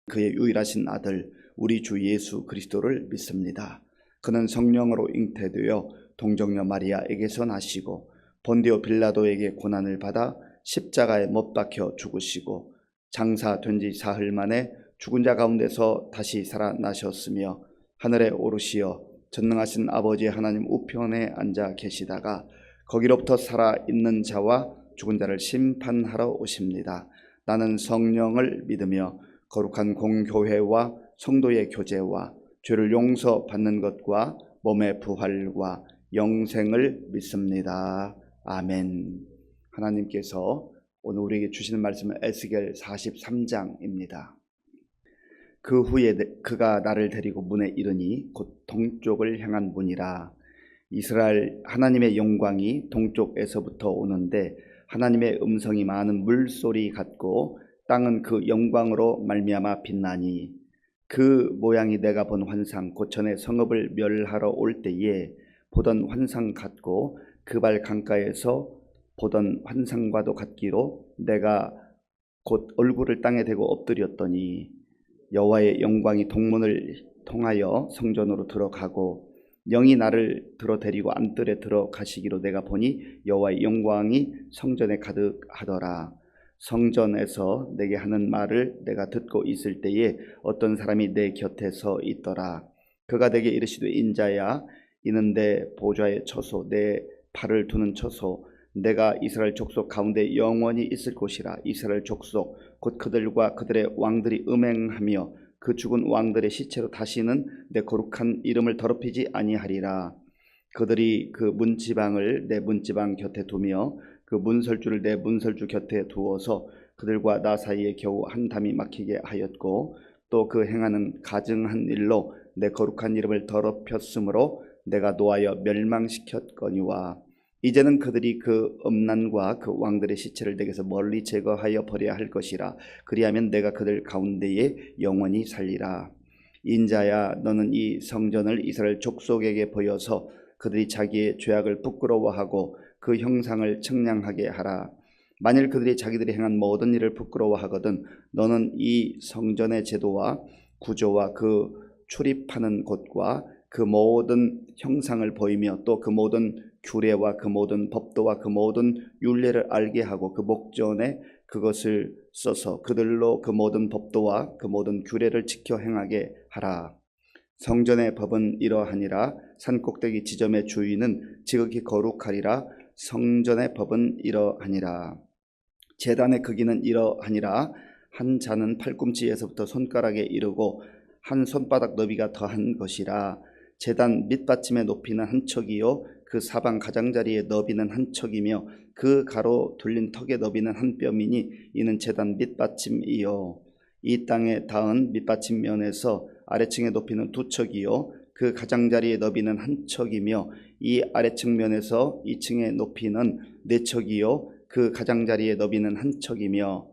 그의 유일하신 아들 우리 주 예수 그리스도를 믿습니다. 그는 성령으로 잉태되어 동정녀 마리아에게서 나시고 본디오 빌라도에게 고난을 받아 십자가에 못 박혀 죽으시고 장사된 지 사흘 만에 죽은 자 가운데서 다시 살아나셨으며 하늘에 오르시어 전능하신 아버지 하나님 우편에 앉아 계시다가 거기로부터 살아있는 자와 죽은 자를 심판하러 오십니다. 나는 성령을 믿으며 거룩한 공교회와 성도의 교제와 죄를 용서받는 것과 몸의 부활과 영생을 믿습니다. 아멘. 하나님께서 오늘 우리에게 주시는 말씀은 에스겔 43장입니다. 그 후에 그가 나를 데리고 문에 이르니 곧 동쪽을 향한 문이라. 이스라엘 하나님의 영광이 동쪽에서부터 오는데 하나님의 음성이 많은 물소리 같고 땅은 그 영광으로 말미암아 빛나니 그 모양이 내가 본 환상 곧 전에 성읍을 멸하러 올 때에 보던 환상 같고 그 발 강가에서 보던 환상과도 같기로 내가 곧 얼굴을 땅에 대고 엎드렸더니 여호와의 영광이 동문을 통하여 성전으로 들어가고 영이 나를 들어 데리고 안뜰에 들어가시기로 내가 보니 여호와의 영광이 성전에 가득하더라. 성전에서 내게 하는 말을 내가 듣고 있을 때에 어떤 사람이 내 곁에 서 있더라. 그가 내게 이르시되 인자야 이는 내 보좌의 처소 내 발을 두는 처소 내가 이스라엘 족속 가운데 영원히 있을 곳이라. 이스라엘 족속 곧 그들과 그들의 왕들이 음행하며 그 죽은 왕들의 시체로 다시는 내 거룩한 이름을 더럽히지 아니하리라. 그들이 그 문지방을 내 문지방 곁에 두며 그 문설주를 내 문설주 곁에 두어서 그들과 나 사이에 겨우 한 담이 막히게 하였고 또 그 행하는 가증한 일로 내 거룩한 이름을 더럽혔으므로 내가 노하여 멸망시켰거니와 이제는 그들이 그 음란과 그 왕들의 시체를 내게서 멀리 제거하여 버려야 할 것이라. 그리하면 내가 그들 가운데에 영원히 살리라. 인자야 너는 이 성전을 이스라엘 족속에게 보여서 그들이 자기의 죄악을 부끄러워하고 그 형상을 청량하게 하라. 만일 그들이 자기들이 행한 모든 일을 부끄러워하거든 너는 이 성전의 제도와 구조와 그 출입하는 곳과 그 모든 형상을 보이며 또 그 모든 규례와 그 모든 법도와 그 모든 율례를 알게 하고 그 목전에 그것을 써서 그들로 그 모든 법도와 그 모든 규례를 지켜 행하게 하라. 성전의 법은 이러하니라. 산꼭대기 지점의 주인은 지극히 거룩하리라. 성전의 법은 이러하니라. 제단의 크기는 이러하니라. 한 자는 팔꿈치에서부터 손가락에 이르고 한 손바닥 너비가 더한 것이라. 제단 밑받침의 높이는 한 척이요 그 사방 가장자리의 너비는 한 척이며 그 가로 둘린 턱의 너비는 한 뼘이니 이는 제단 밑받침이요. 이 땅에 닿은 밑받침면에서 아래층의 높이는 두 척이요 그 가장자리의 너비는 한 척이며 이 아래층면에서 2층의 높이는 네 척이요 그 가장자리의 너비는 한 척이며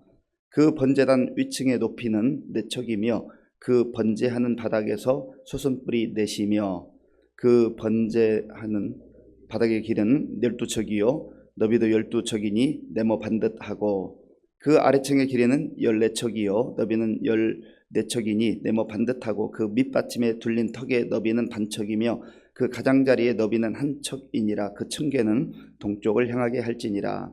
그 번제단 위층의 높이는 네 척이며 그 번제하는 바닥에서 소선뿔이 넷이며 그 번제하는 바닥의 길은 12척이요 너비도 12척이니 네모 반듯하고 그 아래층의 길이는 14척이요 너비는 14척이니 네모 반듯하고 그 밑받침에 둘린 턱의 너비는 반척이며 그 가장자리의 너비는 한 척이니라. 그 층계는 동쪽을 향하게 할지니라.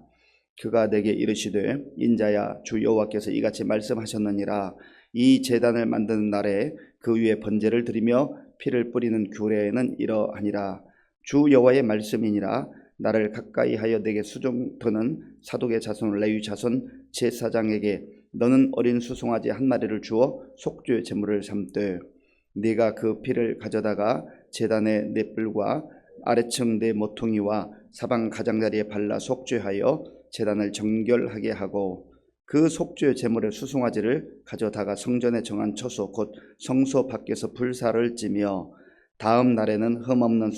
그가 내게 이르시되 인자야 주 여호와께서 이같이 말씀하셨느니라. 이 제단을 만드는 날에 그 위에 번제를 드리며 피를 뿌리는 규례는 이러하니라. 주 여호와의 말씀이니라. 나를 가까이 하여 내게 수종드는 사독의 자손 레위 자손 제사장에게 너는 어린 수송아지 한 마리를 주어 속죄 제물을 삼되 네가 그 피를 가져다가 제단의 네 뿔과 아래층 네 모퉁이와 사방 가장자리에 발라 속죄하여 제단을 정결하게 하고 그 속죄 제물의 수송아지를 가져다가 성전에 정한 처소 곧 성소 밖에서 불사를 찌며 다음 날에는 흠없는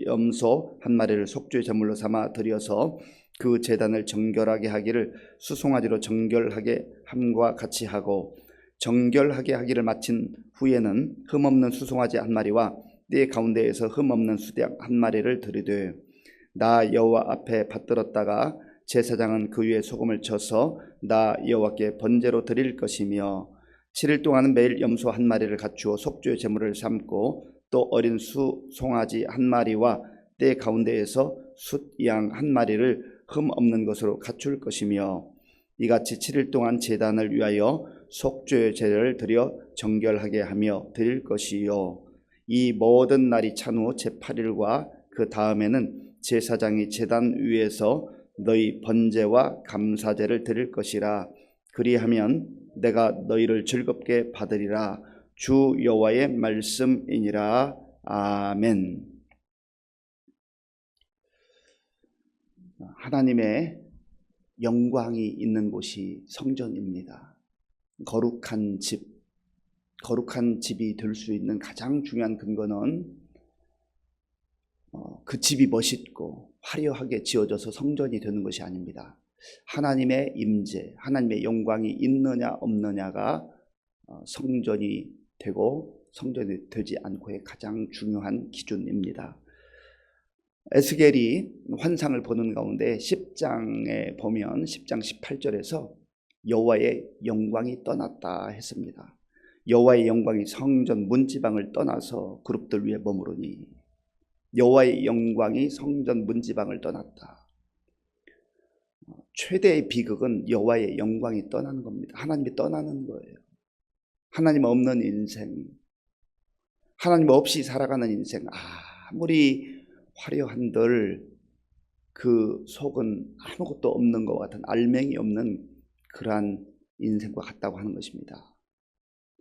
염소 한 마리를 속죄 제물로 삼아 드려서 그 제단을 정결하게 하기를 수송아지로 정결하게 함과 같이 하고 정결하게 하기를 마친 후에는 흠없는 수송아지 한 마리와 네 가운데에서 흠없는 수닭 한 마리를 드리되 나 여호와 앞에 받들었다가 제사장은 그 위에 소금을 쳐서 나 여호와께 번제로 드릴 것이며 7일 동안은 매일 염소 한 마리를 갖추어 속죄의 제물을 삼고 또 어린 송아지 한 마리와 때 가운데에서 숫양 한 마리를 흠 없는 것으로 갖출 것이며 이같이 7일 동안 제단을 위하여 속죄의 제를 드려 정결하게 하며 드릴 것이요 이 모든 날이 찬 후 제8일과 그 다음에는 제사장이 제단 위에서 너희 번제와 감사제를 드릴 것이라. 그리하면 내가 너희를 즐겁게 받으리라. 주 여호와의 말씀이니라. 아멘. 하나님의 영광이 있는 곳이 성전입니다. 거룩한 집이 될 수 있는 가장 중요한 근거는 그 집이 멋있고 화려하게 지어져서 성전이 되는 것이 아닙니다. 하나님의 임재, 하나님의 영광이 있느냐 없느냐가 성전이 되고 성전이 되지 않고의 가장 중요한 기준입니다. 에스겔이 환상을 보는 가운데 10장에 보면 10장 18절에서 여호와의 영광이 떠났다 했습니다. 여호와의 영광이 성전 문지방을 떠나서 그룹들 위에 머무르니 여호와의 영광이 성전 문지방을 떠났다. 최대의 비극은 여호와의 영광이 떠나는 겁니다. 하나님이 떠나는 거예요. 하나님 없는 인생, 하나님 없이 살아가는 인생, 아무리 화려한들 그 속은 아무것도 없는 것 같은 알맹이 없는 그러한 인생과 같다고 하는 것입니다.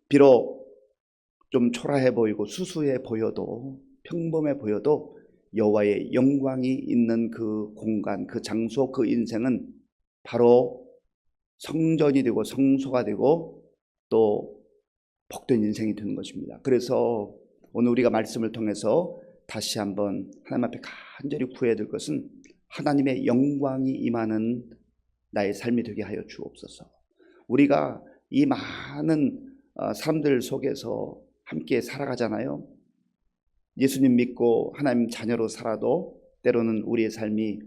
비록 좀 초라해 보이고 수수해 보여도 평범해 보여도 여호와의 영광이 있는 그 공간, 그 장소, 그 인생은 바로 성전이 되고 성소가 되고 또 복된 인생이 되는 것입니다. 그래서 오늘 우리가 말씀을 통해서 다시 한번 하나님 앞에 간절히 구해야 될 것은 하나님의 영광이 임하는 나의 삶이 되게 하여 주옵소서. 우리가 이 많은 사람들 속에서 함께 살아가잖아요. 예수님 믿고 하나님 자녀로 살아도 때로는 우리의 삶이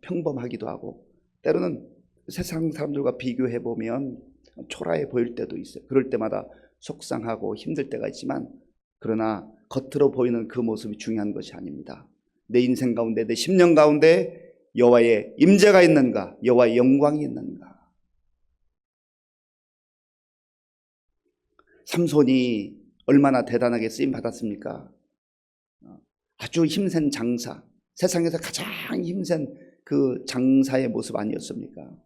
평범하기도 하고 때로는 세상 사람들과 비교해 보면 초라해 보일 때도 있어요. 그럴 때마다 속상하고 힘들 때가 있지만 그러나 겉으로 보이는 그 모습이 중요한 것이 아닙니다. 내 인생 가운데 내 10년 가운데 여호와의 임재가 있는가, 여호와의 영광이 있는가. 삼손이 얼마나 대단하게 쓰임 받았습니까? 아주 힘센 장사, 세상에서 가장 힘센 그 장사의 모습 아니었습니까?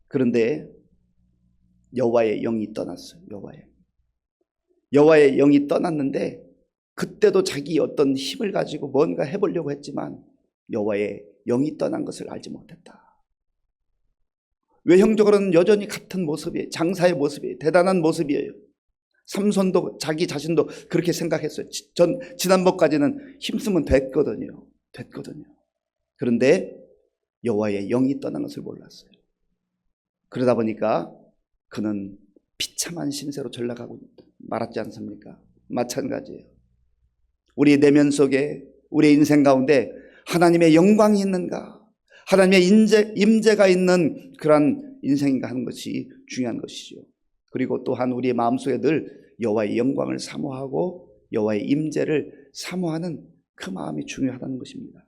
그런데 여호와의 영이 떠났어요. 여호와의 영이 떠났는데 그때도 자기 어떤 힘을 가지고 뭔가 해보려고 했지만 여호와의 영이 떠난 것을 알지 못했다. 외형적으로는 여전히 같은 모습이에요. 장사의 모습이에요. 대단한 모습이에요. 삼손도 자기 자신도 그렇게 생각했어요. 지난번까지는 힘쓰면 됐거든요. 그런데 여호와의 영이 떠난 것을 몰랐어요. 그러다 보니까 그는 비참한 신세로 전락하고 말았지 않습니까? 마찬가지예요. 우리의 내면 속에 우리의 인생 가운데 하나님의 영광이 있는가? 하나님의 임재가 있는 그러한 인생인가 하는 것이 중요한 것이죠. 그리고 또한 우리의 마음속에 늘 여호와의 영광을 사모하고 여호와의 임재를 사모하는 그 마음이 중요하다는 것입니다.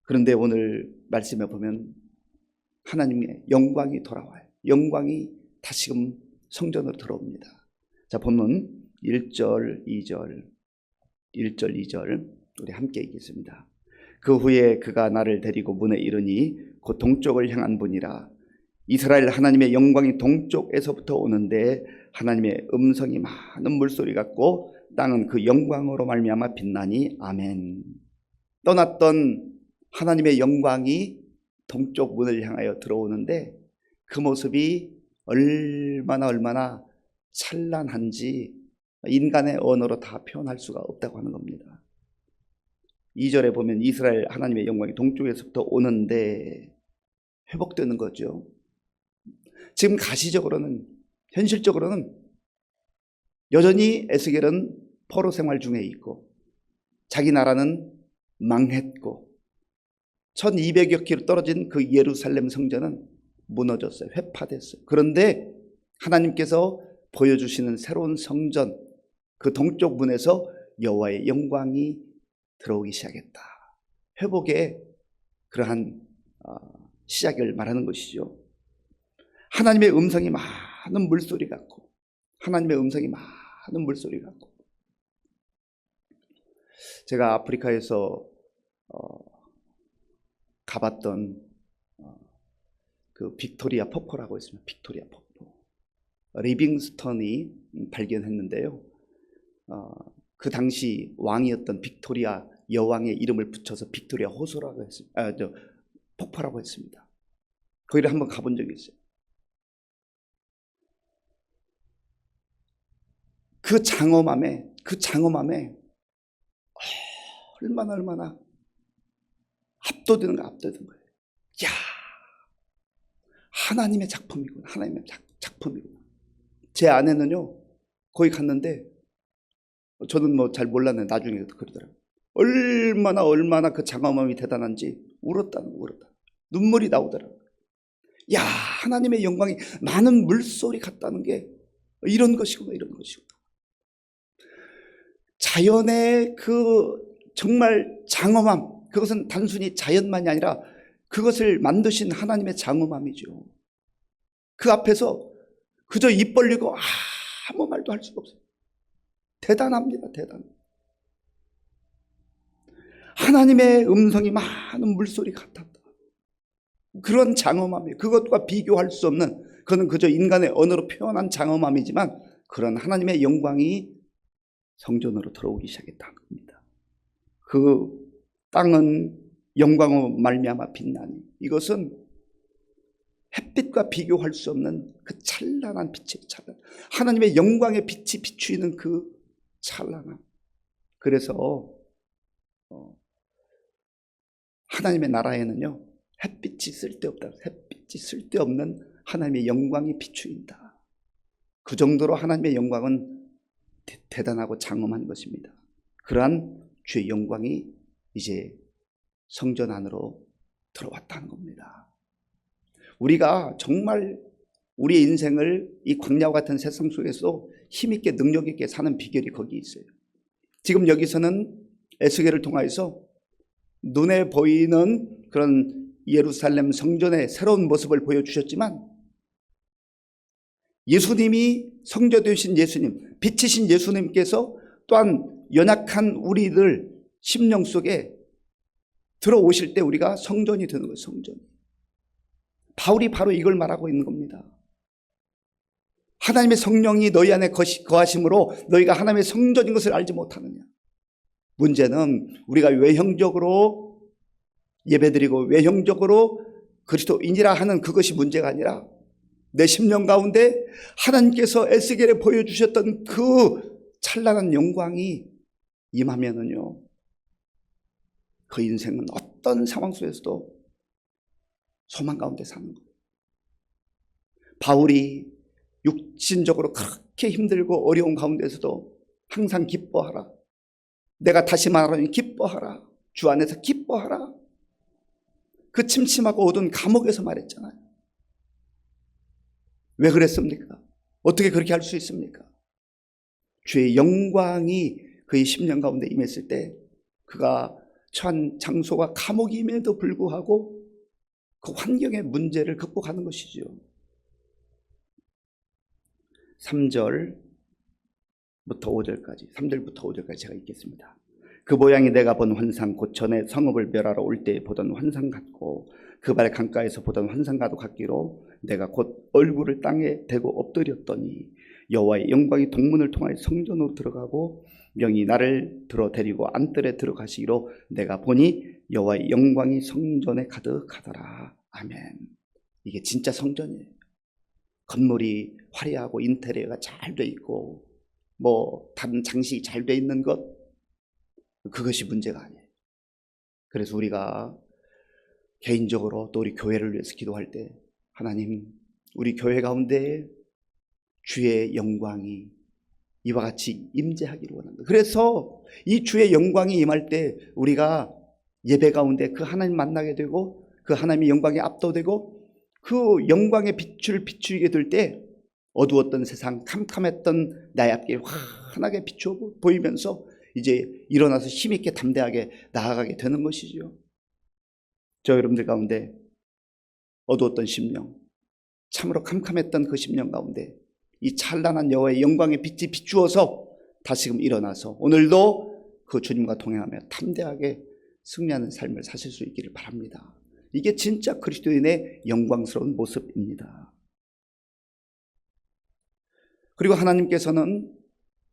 그런데 오늘 말씀에 보면 하나님의 영광이 돌아와요. 영광이 다시금 성전으로 들어옵니다. 자, 본문 1절 2절 우리 함께 읽겠습니다. 그 후에 그가 나를 데리고 문에 이르니 곧 동쪽을 향한 분이라. 이스라엘 하나님의 영광이 동쪽에서부터 오는데 하나님의 음성이 많은 물소리 같고 땅은 그 영광으로 말미암아 빛나니. 아멘. 떠났던 하나님의 영광이 동쪽 문을 향하여 들어오는데 그 모습이 얼마나 찬란한지 인간의 언어로 다 표현할 수가 없다고 하는 겁니다. 2절에 보면 이스라엘 하나님의 영광이 동쪽에서부터 오는데 회복되는 거죠. 지금 가시적으로는 현실적으로는 여전히 에스겔은 포로 생활 중에 있고 자기 나라는 망했고 1200여 킬로 떨어진 그 예루살렘 성전은 무너졌어요. 회파됐어요. 그런데 하나님께서 보여주시는 새로운 성전, 그 동쪽 문에서 여호와의 영광이 들어오기 시작했다. 회복의 그러한 시작을 말하는 것이죠. 하나님의 음성이 많은 물소리 같고, 하나님의 음성이 많은 물소리 같고. 제가 아프리카에서 가봤던 그 빅토리아 폭포라고 있습니다. 빅토리아 폭포. 리빙스턴이 발견했는데요. 그 당시 왕이었던 빅토리아 여왕의 이름을 붙여서 빅토리아 호수라고 했습니다. 폭포라고 했습니다. 거기를 한번 가본 적이 있어요. 그 장엄함에 얼마나 압도되는 거예요. 야, 하나님의 작품이구나. 하나님의 작품이구나. 제 아내는요, 거기 갔는데 저는 뭐 잘 몰랐는데 나중에 그러더라고요. 얼마나 그 장엄함이 대단한지 울었다. 눈물이 나오더라고요. 야, 하나님의 영광이 많은 물소리 같다는 게 이런 것이구나. 자연의 그 정말 장엄함, 그것은 단순히 자연만이 아니라 그것을 만드신 하나님의 장엄함이죠. 그 앞에서 그저 입 벌리고 아무 말도 할 수가 없어요. 대단합니다. 하나님의 음성이 많은 물소리 같았다. 그런 장엄함이에요. 그것과 비교할 수 없는, 그건 그저 인간의 언어로 표현한 장엄함이지만 그런 하나님의 영광이 성전으로 들어오기 시작했다는 겁니다. 그 땅은 영광으로 말미암아 빛나니, 이것은 햇빛과 비교할 수 없는 그 찬란한 빛의 찬란, 하나님의 영광의 빛이 비추이는 그 찬란함. 그래서 하나님의 나라에는요, 햇빛이 쓸데없다. 햇빛이 쓸데없는 하나님의 영광이 비추인다. 그 정도로 하나님의 영광은 대단하고 장엄한 것입니다. 그러한 주의 영광이 이제 성전 안으로 들어왔다는 겁니다. 우리가 정말 우리의 인생을 이 광야와 같은 세상 속에서 힘있게 능력있게 사는 비결이 거기 있어요. 지금 여기서는 에스겔을 통해서 눈에 보이는 그런 예루살렘 성전의 새로운 모습을 보여주셨지만, 예수님이 성전 되신 예수님, 빛이신 예수님께서 또한 연약한 우리들 심령 속에 들어오실 때 우리가 성전이 되는 거예요. 성전. 바울이 바로 이걸 말하고 있는 겁니다. 하나님의 성령이 너희 안에 거하심으로 너희가 하나님의 성전인 것을 알지 못하느냐. 문제는 우리가 외형적으로 예배드리고 외형적으로 그리스도인이라 하는 그것이 문제가 아니라, 내 심령 가운데 하나님께서 에스겔에 보여주셨던 그 찬란한 영광이 임하면은요, 그 인생은 어떤 상황 속에서도 소망 가운데 사는 거예요. 바울이 육신적으로 그렇게 힘들고 어려운 가운데서도 항상 기뻐하라. 내가 다시 말하노니 기뻐하라. 주 안에서 기뻐하라. 그 침침하고 어두운 감옥에서 말했잖아요. 왜 그랬습니까? 어떻게 그렇게 할 수 있습니까? 주의 영광이 그의 심령 가운데 임했을 때 그가 처한 장소가 감옥임에도 불구하고 그 환경의 문제를 극복하는 것이죠. 3절부터 5절까지 제가 읽겠습니다. 그 모양이 내가 본 환상 곧 전에 성읍을 멸하러 올 때 보던 환상 같고 그 발 강가에서 보던 환상과도 같기로 내가 곧 얼굴을 땅에 대고 엎드렸더니 여호와의 영광이 동문을 통하여 성전으로 들어가고 명이 나를 들어 데리고 안뜰에 들어가시기로 내가 보니 여호와의 영광이 성전에 가득하더라. 아멘. 이게 진짜 성전이에요. 건물이 화려하고 인테리어가 잘 돼 있고 뭐 다른 장식이 잘 돼 있는 것, 그것이 문제가 아니에요. 그래서 우리가 개인적으로 또 우리 교회를 위해서 기도할 때, 하나님, 우리 교회 가운데 주의 영광이 이와 같이 임재하기를 원합니다. 그래서 이 주의 영광이 임할 때 우리가 예배 가운데 그 하나님 만나게 되고 그 하나님의 영광에 압도되고 그 영광의 빛을 비추게 될 때 어두웠던 세상, 캄캄했던 나의 앞길 환하게 비추어 보이면서 이제 일어나서 힘있게 담대하게 나아가게 되는 것이죠. 저 여러분들 가운데 어두웠던 심령, 참으로 캄캄했던 그 심령 가운데 이 찬란한 여호와의 영광의 빛이 비추어서 다시금 일어나서 오늘도 그 주님과 동행하며 담대하게 승리하는 삶을 사실 수 있기를 바랍니다. 이게 진짜 그리스도인의 영광스러운 모습입니다. 그리고 하나님께서는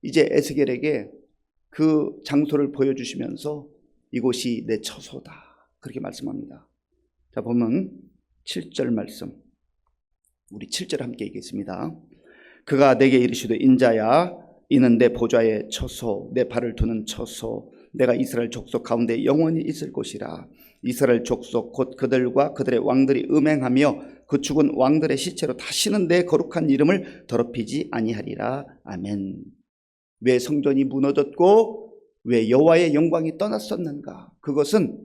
이제 에스겔에게 그 장소를 보여주시면서 이곳이 내 처소다 그렇게 말씀합니다. 자, 보면 7절 말씀, 우리 7절 함께 읽겠습니다. 그가 내게 이르시되 인자야, 이는 내 보좌의 처소, 내 발을 두는 처소, 내가 이스라엘 족속 가운데 영원히 있을 곳이라. 이스라엘 족속 곧 그들과 그들의 왕들이 음행하며 그 죽은 왕들의 시체로 다시는 내 거룩한 이름을 더럽히지 아니하리라. 아멘. 왜 성전이 무너졌고 왜 여호와의 영광이 떠났었는가? 그것은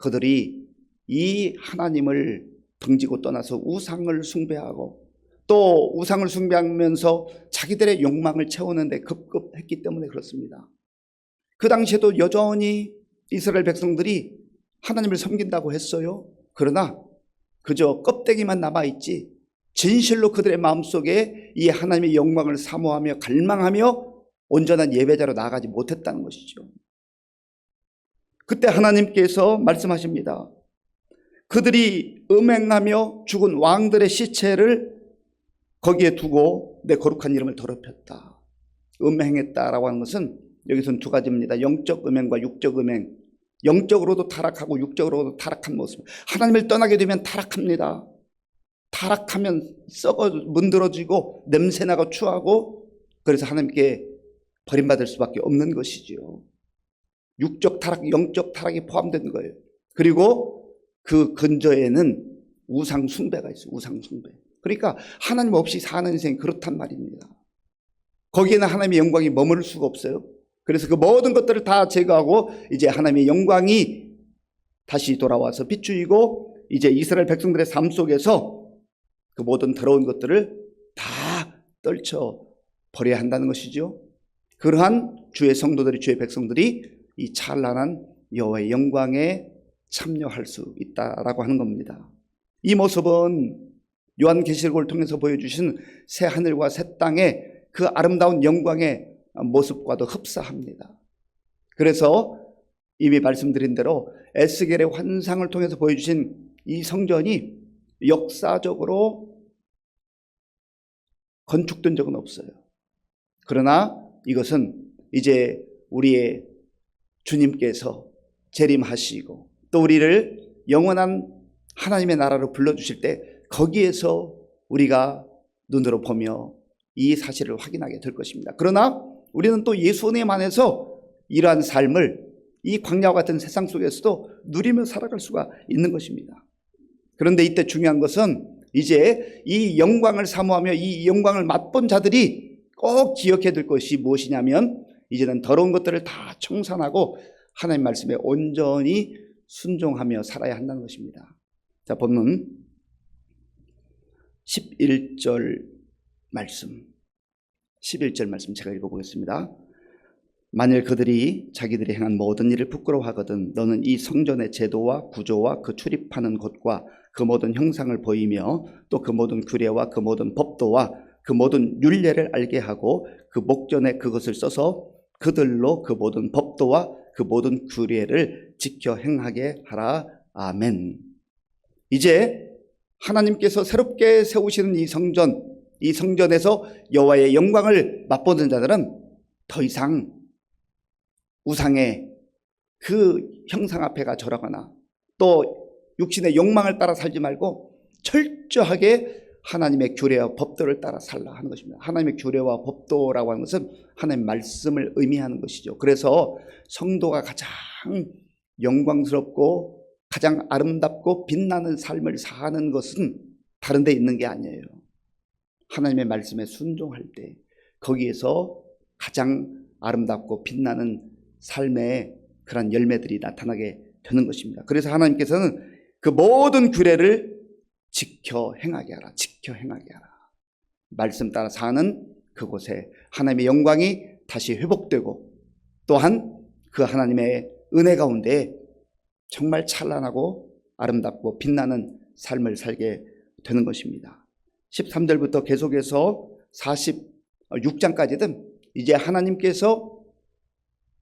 그들이 이 하나님을 등지고 떠나서 우상을 숭배하고 또 우상을 숭배하면서 자기들의 욕망을 채우는데 급급했기 때문에 그렇습니다. 그 당시에도 여전히 이스라엘 백성들이 하나님을 섬긴다고 했어요. 그러나 그저 껍데기만 남아있지 진실로 그들의 마음속에 이 하나님의 영광을 사모하며 갈망하며 온전한 예배자로 나아가지 못했다는 것이죠. 그때 하나님께서 말씀하십니다. 그들이 음행하며 죽은 왕들의 시체를 거기에 두고 내 거룩한 이름을 더럽혔다. 음행했다라고 하는 것은 여기서는 두 가지입니다. 영적 음행과 육적 음행. 영적으로도 타락하고 육적으로도 타락한 모습. 하나님을 떠나게 되면 타락합니다. 타락하면 썩어 문드러지고 냄새나고 추하고 그래서 하나님께 버림받을 수밖에 없는 것이지요. 육적 타락, 영적 타락이 포함된 거예요. 그리고 그 근저에는 우상 숭배가 있어요. 우상 숭배. 그러니까 하나님 없이 사는 인생 그렇단 말입니다. 거기에는 하나님의 영광이 머무를 수가 없어요. 그래서 그 모든 것들을 다 제거하고 이제 하나님의 영광이 다시 돌아와서 비추이고 이제 이스라엘 백성들의 삶 속에서 그 모든 더러운 것들을 다 떨쳐 버려야 한다는 것이죠. 그러한 주의 성도들이, 주의 백성들이 이 찬란한 여호와의 영광에 참여할 수 있다라고 하는 겁니다. 이 모습은 요한계시록을 통해서 보여주신 새 하늘과 새 땅의 그 아름다운 영광의 모습과도 흡사합니다. 그래서 이미 말씀드린 대로 에스겔의 환상을 통해서 보여주신 이 성전이 역사적으로 건축된 적은 없어요. 그러나 이것은 이제 우리의 주님께서 재림하시고 또 우리를 영원한 하나님의 나라로 불러주실 때 거기에서 우리가 눈으로 보며 이 사실을 확인하게 될 것입니다. 그러나 우리는 또 예수 은혜에 안에서 이러한 삶을 이 광야와 같은 세상 속에서도 누리며 살아갈 수가 있는 것입니다. 그런데 이때 중요한 것은 이제 이 영광을 사모하며 이 영광을 맛본 자들이 꼭 기억해야 될 것이 무엇이냐면 이제는 더러운 것들을 다 청산하고 하나님 말씀에 온전히 순종하며 살아야 한다는 것입니다. 자, 본문 11절 말씀 11절 말씀 제가 읽어보겠습니다. 만일 그들이 자기들이 행한 모든 일을 부끄러워하거든 너는 이 성전의 제도와 구조와 그 출입하는 곳과 그 모든 형상을 보이며 또 그 모든 규례와 그 모든 법도와 그 모든 율례를 알게 하고 그 목전에 그것을 써서 그들로 그 모든 법도와 그 모든 규례를 지켜 행하게 하라. 아멘. 이제 하나님께서 새롭게 세우시는 이 성전, 이 성전에서 여호와의 영광을 맛보는 자들은 더 이상 우상의 그 형상 앞에가 절하거나 또 육신의 욕망을 따라 살지 말고 철저하게 하나님의 규례와 법도를 따라 살라 하는 것입니다. 하나님의 규례와 법도라고 하는 것은 하나님의 말씀을 의미하는 것이죠. 그래서 성도가 가장 영광스럽고 가장 아름답고 빛나는 삶을 사는 것은 다른 데 있는 게 아니에요. 하나님의 말씀에 순종할 때 거기에서 가장 아름답고 빛나는 삶의 그런 열매들이 나타나게 되는 것입니다. 그래서 하나님께서는 그 모든 규례를 지켜 행하게 하라. 지켜 행하게 하라. 말씀 따라 사는 그곳에 하나님의 영광이 다시 회복되고 또한 그 하나님의 은혜 가운데 정말 찬란하고 아름답고 빛나는 삶을 살게 되는 것입니다. 13절부터 계속해서 46장까지는 이제 하나님께서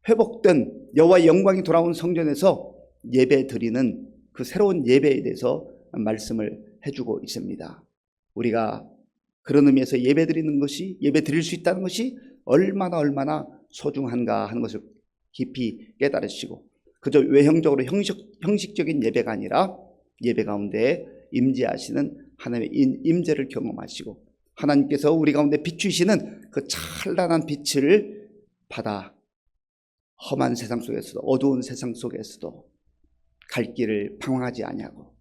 회복된 여호와의 영광이 돌아온 성전에서 예배 드리는 그 새로운 예배에 대해서 말씀을 해주고 있습니다. 우리가 그런 의미에서 예배 드리는 것이, 예배 드릴 수 있다는 것이 얼마나 소중한가 하는 것을 깊이 깨달으시고, 그저 외형적으로 형식적인 예배가 아니라 예배 가운데 임재하시는 하나님의 임재를 경험하시고 하나님께서 우리 가운데 비추시는 그 찬란한 빛을 받아 험한 세상 속에서도, 어두운 세상 속에서도 갈 길을 방황하지 아니하고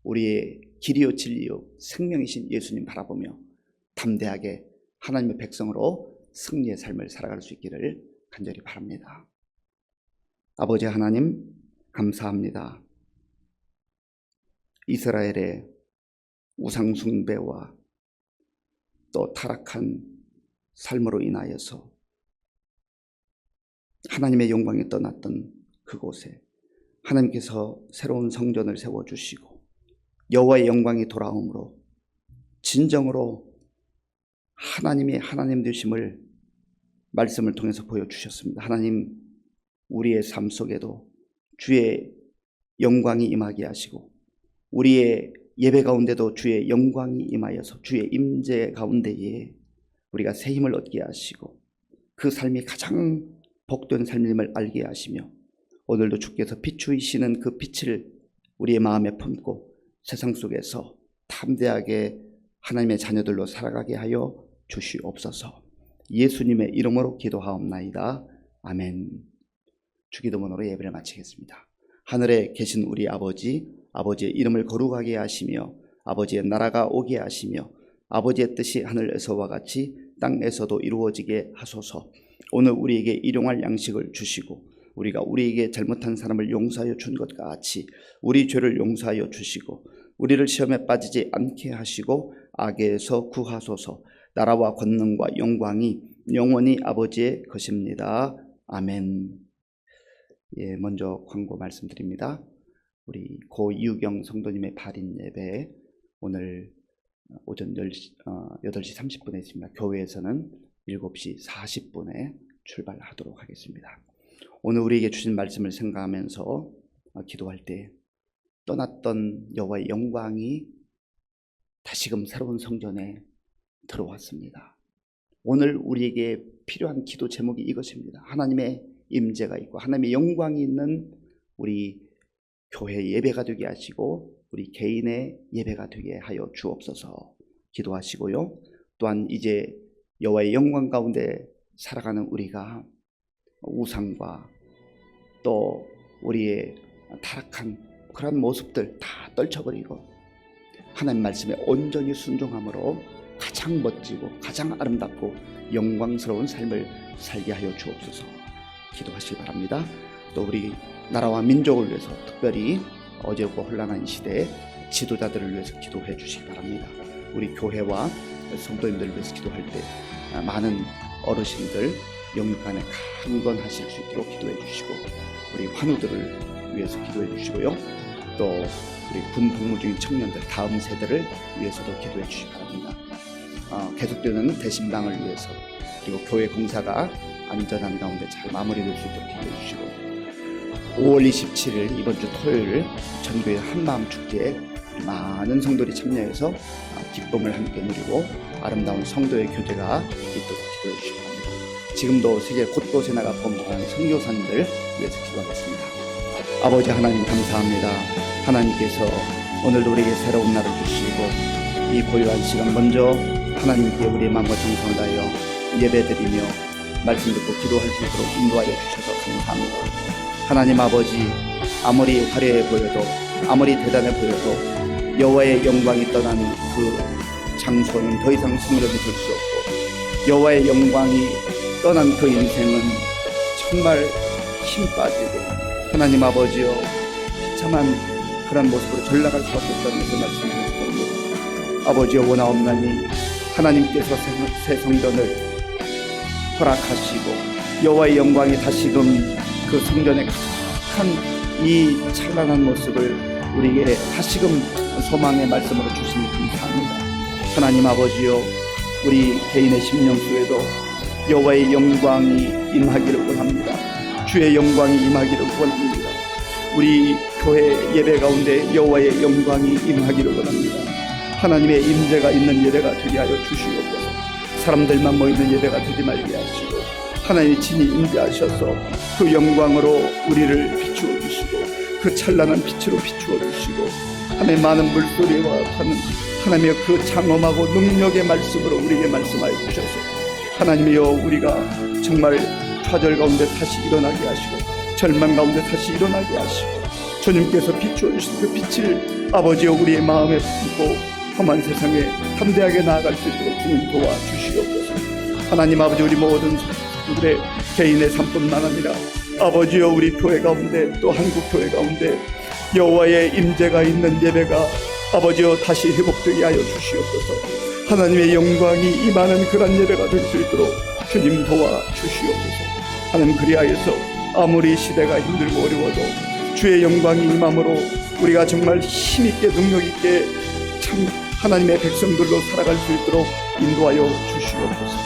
우리의 길이요 진리요 생명이신 예수님 바라보며 담대하게 하나님의 백성으로 승리의 삶을 살아갈 수 있기를 간절히 바랍니다. 아버지 하나님, 감사합니다. 이스라엘의 우상 숭배와 또 타락한 삶으로 인하여서 하나님의 영광이 떠났던 그곳에 하나님께서 새로운 성전을 세워주시고 여호와의 영광이 돌아옴으로 진정으로 하나님이 하나님 되심을 말씀을 통해서 보여주셨습니다. 하나님, 우리의 삶 속에도 주의 영광이 임하게 하시고 우리의 예배 가운데도 주의 영광이 임하여서 주의 임재 가운데에 우리가 새 힘을 얻게 하시고 그 삶이 가장 복된 삶임을 알게 하시며 오늘도 주께서 비추이시는 그 빛을 우리의 마음에 품고 세상 속에서 담대하게 하나님의 자녀들로 살아가게 하여 주시옵소서. 예수님의 이름으로 기도하옵나이다. 아멘. 주기도문으로 예배를 마치겠습니다. 하늘에 계신 우리 아버지, 아버지의 이름을 거룩하게 하시며 아버지의 나라가 오게 하시며 아버지의 뜻이 하늘에서와 같이 땅에서도 이루어지게 하소서. 오늘 우리에게 일용할 양식을 주시고 우리가 우리에게 잘못한 사람을 용서하여 준 것 같이 우리 죄를 용서하여 주시고 우리를 시험에 빠지지 않게 하시고 악에서 구하소서. 나라와 권능과 영광이 영원히 아버지의 것입니다. 아멘. 예, 먼저 광고 말씀드립니다. 우리 고 이유경 성도님의 발인 예배 오늘 오전 8시 30분에 있습니다. 교회에서는 7시 40분에 출발하도록 하겠습니다. 오늘 우리에게 주신 말씀을 생각하면서 기도할 때 떠났던 여호와의 영광이 다시금 새로운 성전에 들어왔습니다. 오늘 우리에게 필요한 기도 제목이 이것입니다. 하나님의 임재가 있고 하나님의 영광이 있는 우리 교회 예배가 되게 하시고 우리 개인의 예배가 되게 하여 주옵소서. 기도하시고요. 또한 이제 여호와의 영광 가운데 살아가는 우리가 우상과 또 우리의 타락한 그런 모습들 다 떨쳐버리고 하나님 말씀에 온전히 순종함으로 가장 멋지고 가장 아름답고 영광스러운 삶을 살게 하여 주옵소서. 기도하시기 바랍니다. 또 우리 나라와 민족을 위해서 특별히 어제고 혼란한 이 시대에 지도자들을 위해서 기도해 주시기 바랍니다. 우리 교회와 성도님들을 위해서 기도할 때 많은 어르신들 영육간에 강건하실 수 있도록 기도해 주시고 우리 환우들을 위해서 기도해 주시고요. 또 우리 군 복무 중인 청년들 다음 세대를 위해서도 기도해 주시기 바랍니다. 계속되는 대신방을 위해서 그리고 교회 공사가 안전한 가운데 잘 마무리될 수 있도록 기도해 주시고 5월 27일 이번 주 토요일 전교회 한마음 축제에 많은 성도들이 참여해서 기쁨을 함께 누리고 아름다운 성도의 교제가 있도록 기도해 주시기 바랍니다. 지금도 세계 곳곳에 나가 범사하는 선교사님들 위해서 기도하겠습니다. 아버지 하나님 감사합니다. 하나님께서 오늘도 우리에게 새로운 날을 주시고 이 고요한 시간 먼저 하나님께 우리의 마음과 정성을 다하여 예배드리며 말씀 듣고 기도할 수 있도록 인도하여 주셔서 감사합니다. 하나님 아버지, 아무리 화려해 보여도 아무리 대단해 보여도 여호와의 영광이 떠난 그 장소는 더 이상 승리를 줄 수 없고 여호와의 영광이 떠난 그 인생은 정말 힘 빠지고 하나님 아버지여 비참한 그런 모습으로 전락할 수밖에 없다는 것을 말씀해 주십니다. 아버지여 원하옵나니 하나님께서 새 성전을 허락하시고 여호와의 영광이 다시금 그 성전에 가득한 이 찬란한 모습을 우리에게 다시금 소망의 말씀으로 주시니 감사합니다. 하나님 아버지요, 우리 개인의 심령 속에도 여호와의 영광이 임하기를 원합니다. 주의 영광이 임하기를 원합니다. 우리 교회 예배 가운데 여호와의 영광이 임하기를 원합니다. 하나님의 임재가 있는 예배가 되게 하여 주시옵소서. 사람들만 모이는 예배가 되지 말게 하시고 하나님이 친히 임재하셔서 그 영광으로 우리를 비추어 주시고 그 찬란한 빛으로 비추어 주시고 하나님의 많은 물소리와 하는 하나님의 그 장엄하고 능력의 말씀으로 우리에게 말씀하여 주셔서 하나님이여, 우리가 정말 좌절 가운데 다시 일어나게 하시고 절망 가운데 다시 일어나게 하시고 주님께서 비추어 주신 그 빛을 아버지여 우리의 마음에 품고 험한 세상에 담대하게 나아갈 수 있도록 주님 도와주시옵소서. 하나님 아버지, 우리 모든 우리의 개인의 삶뿐만 아니라 아버지여 우리 교회 가운데 또 한국 교회 가운데 여호와의 임재가 있는 예배가 아버지여 다시 회복되게 하여 주시옵소서. 하나님의 영광이 임하는 그런 예배가 될 수 있도록 주님 도와주시옵소서. 하나님, 그리하여서 아무리 시대가 힘들고 어려워도 주의 영광이 임함으로 우리가 정말 힘있게 능력있게 참 하나님의 백성들로 살아갈 수 있도록 인도하여 주시옵소서.